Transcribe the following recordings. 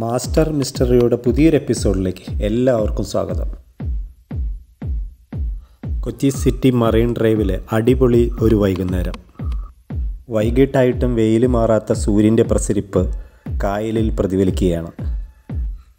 Master മിസ്റ്ററിയുടെ പുതിയൊരു എപ്പിസോഡിലേക്ക് എല്ലാവർക്കും സ്വാഗതം. കൊച്ചി സിറ്റി മറൈൻ ഡ്രൈവിലെ അടിപൊളി ഒരു വൈകുന്നേരം. വൈകിട്ടായിട്ടും വെയിൽ മാറാത്ത സൂര്യൻ്റെ പ്രസരിപ്പ് കായലിൽ പ്രതിഫലിക്കുകയാണ്.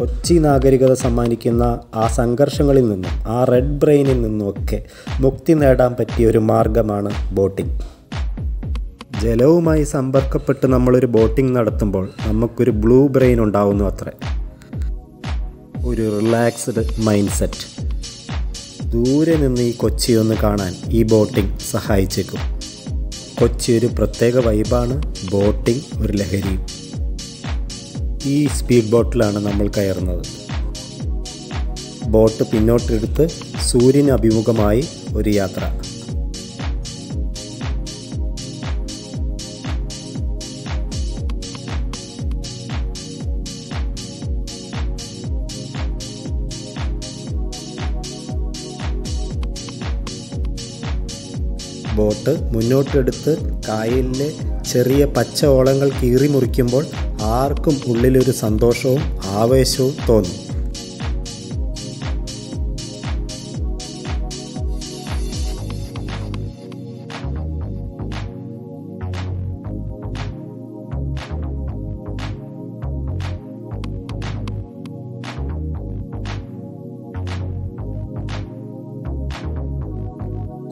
കൊച്ചി നാഗരികത സമ്മാനിക്കുന്ന ആ സംഘർഷങ്ങളിൽ നിന്നും ആ റെഡ് ബ്രെയിനിൽ നിന്നുമൊക്കെ മുക്തി നേടാൻ പറ്റിയ ഒരു മാർഗമാണ് ബോട്ടിംഗ്. ജലവുമായി സമ്പർക്കപ്പെട്ട് നമ്മളൊരു ബോട്ടിംഗ് നടത്തുമ്പോൾ നമുക്കൊരു ബ്ലൂ ബ്രെയിൻ ഉണ്ടാവുന്നു അത്രേ. ഒരു റിലാക്സ്ഡ് മൈൻഡ് സെറ്റ്. ദൂരെ നിന്ന് ഈ കൊച്ചി ഒന്ന് കാണാൻ ഈ ബോട്ടിംഗ് സഹായിച്ചേക്കും. കൊച്ചി ഒരു പ്രത്യേക വൈബാണ്, ബോട്ടിംഗ് ഒരു ലഹരിയും. ഈ സ്പീഡ് ബോട്ടിലാണ് നമ്മൾ കയറുന്നത്. ബോട്ട് പിന്നോട്ടെടുത്ത് സൂര്യന് അഭിമുഖമായി ഒരു യാത്ര. ബോട്ട് മുന്നോട്ടെടുത്ത് കായലിലെ ചെറിയ പച്ച ഓളങ്ങൾ കീറി മുറിക്കുമ്പോൾ ആർക്കും ഉള്ളിലൊരു സന്തോഷവും ആവേശവും തോന്നും.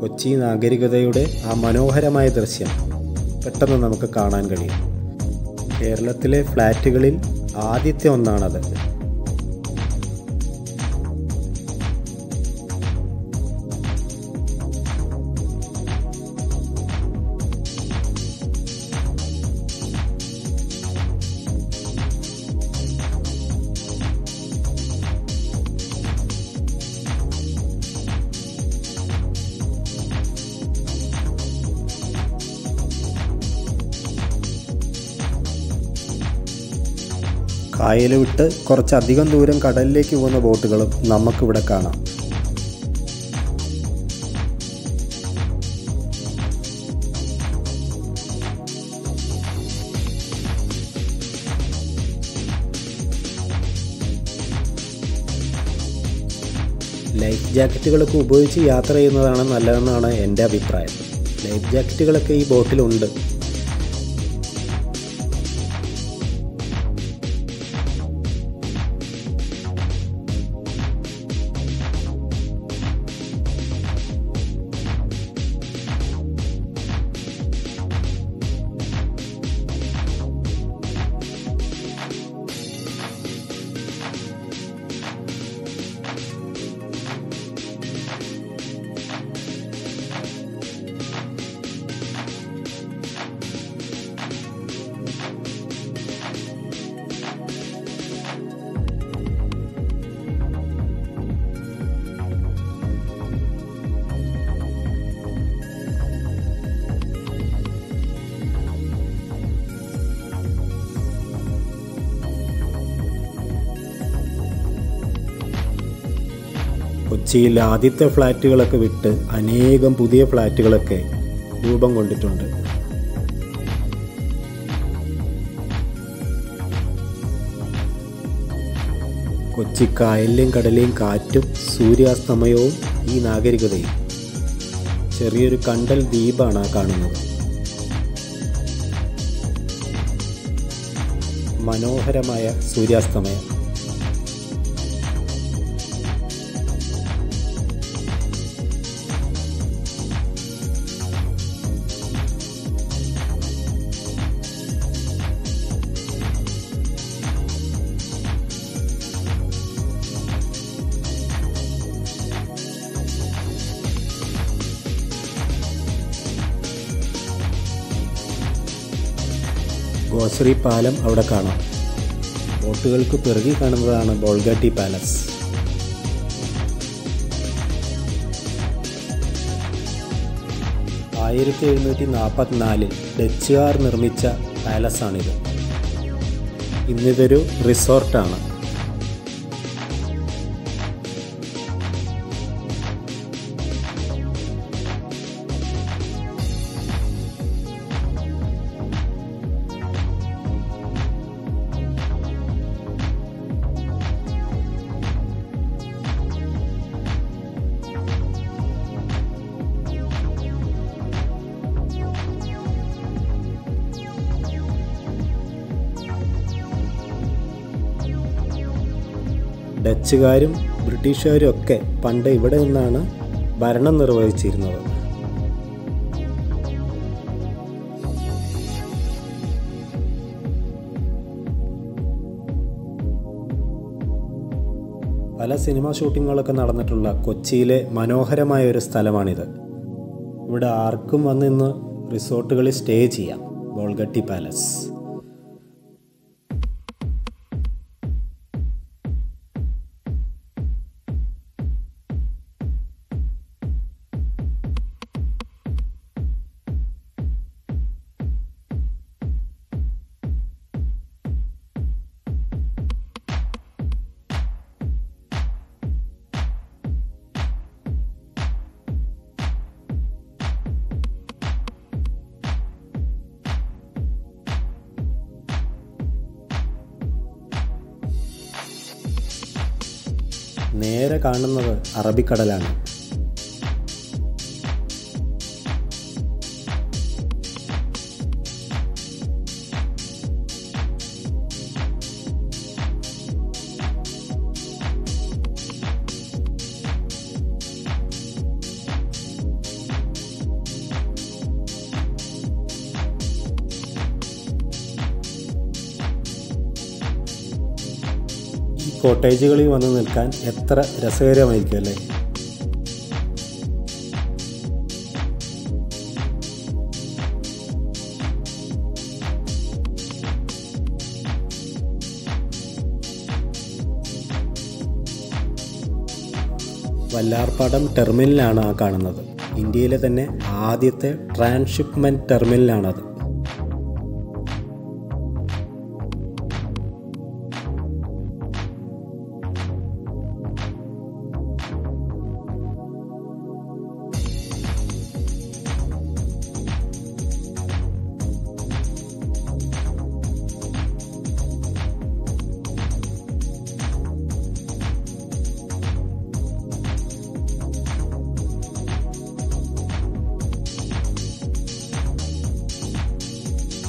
കൊച്ചി നാഗരികതയുടെ ആ മനോഹരമായ ദൃശ്യം പെട്ടെന്ന് നമുക്ക് കാണാൻ കഴിയും. കേരളത്തിലെ ഫ്ലാറ്റുകളിൽ ആദ്യത്തെ ഒന്നാണത്. കായൽ വിട്ട് കുറച്ചധികം ദൂരം കടലിലേക്ക് പോകുന്ന ബോട്ടുകളും നമുക്കിവിടെ കാണാം. ലൈഫ് ജാക്കറ്റുകളൊക്കെ ഉപയോഗിച്ച് യാത്ര ചെയ്യുന്നതാണ് നല്ലതെന്നാണ് എൻ്റെ അഭിപ്രായം. ലൈഫ് ജാക്കറ്റുകളൊക്കെ ഈ ബോട്ടിലുണ്ട്. കൊച്ചിയിൽ ആദ്യത്തെ ഫ്ലാറ്റുകളൊക്കെ വിട്ട് അനേകം പുതിയ ഫ്ലാറ്റുകളൊക്കെ രൂപം കൊണ്ടിട്ടുണ്ട്. കൊച്ചി കായലിലെയും കടലെയും കാറ്റും സൂര്യാസ്തമയവും ഈ നാഗരികതയും. ചെറിയൊരു കണ്ടൽ ദ്വീപാണ് ആ കാണുന്നത്. മനോഹരമായ സൂര്യാസ്തമയം. ഗോശ്രീ പാലം അവിടെ കാണാം. ബോട്ടുകൾക്ക് പിറകി കാണുന്നതാണ് ബോൾഗാട്ടി പാലസ്. – 1744 ഡച്ചുകാർ നിർമ്മിച്ച പാലസാണിത്. ഇന്നിതൊരു റിസോർട്ടാണ്. ഡച്ചുകാരും ബ്രിട്ടീഷുകാരും ഒക്കെ പണ്ട് ഇവിടെ നിന്നാണ് ഭരണം നിർവഹിച്ചിരുന്നത്. പല സിനിമ ഷൂട്ടിങ്ങുകളൊക്കെ നടന്നിട്ടുള്ള കൊച്ചിയിലെ മനോഹരമായ ഒരു സ്ഥലമാണിത്. ഇവിടെ ആർക്കും വന്ന് ഇന്ന് റിസോർട്ടുകളിൽ സ്റ്റേ ചെയ്യാം. ബോൾഗട്ടി പാലസ്. നേരെ കാണുന്നത് അറബിക്കടലാണ്. കോട്ടേജുകളിൽ വന്ന് നിൽക്കാൻ എത്ര രസകരമായിരിക്കും അല്ലേ? വല്ലാർപാടം ടെർമിനലാണ് ആ കാണുന്നത്. ഇന്ത്യയിലെ തന്നെ ആദ്യത്തെ ട്രാൻസ്ഷിപ്മെൻറ്റ് ടെർമിനലാണത്.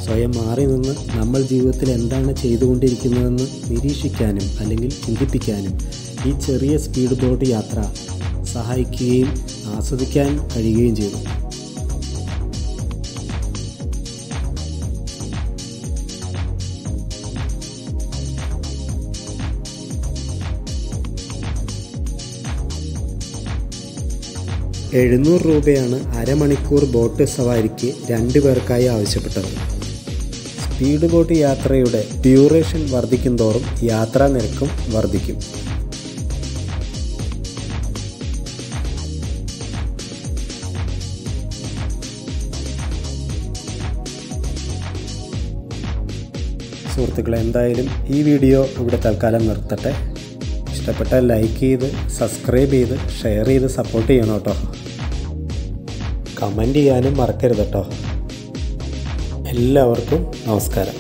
സ്വയം മാറി നിന്ന് നമ്മൾ ജീവിതത്തിൽ എന്താണ് ചെയ്തുകൊണ്ടിരിക്കുന്നതെന്ന് നിരീക്ഷിക്കാനും അല്ലെങ്കിൽ ചിന്തിപ്പിക്കാനും ഈ ചെറിയ സ്പീഡ് ബോട്ട് യാത്ര സഹായിക്കുകയും ആസ്വദിക്കാൻ കഴിയുകയും ചെയ്തു. ₹700 അരമണിക്കൂർ ബോട്ട് സവാരിക്ക് 2 പേർക്കായി ആവശ്യപ്പെട്ടത്. സ്പീഡ് ബോട്ട് യാത്രയുടെ ഡ്യൂറേഷൻ വർദ്ധിക്കും തോറും യാത്രാ നിരക്കും വർദ്ധിക്കും. സുഹൃത്തുക്കളെ, എന്തായാലും ഈ വീഡിയോ ഇവിടെ തൽക്കാലം നിർത്തട്ടെ. ഇഷ്ടപ്പെട്ടാൽ ലൈക്ക് ചെയ്ത് സബ്സ്ക്രൈബ് ചെയ്ത് ഷെയർ ചെയ്ത് സപ്പോർട്ട് ചെയ്യണം കേട്ടോ. കമൻറ്റ് ചെയ്യാനും മറക്കരുത് കേട്ടോ. എല്ലാവർക്കും നമസ്കാരം.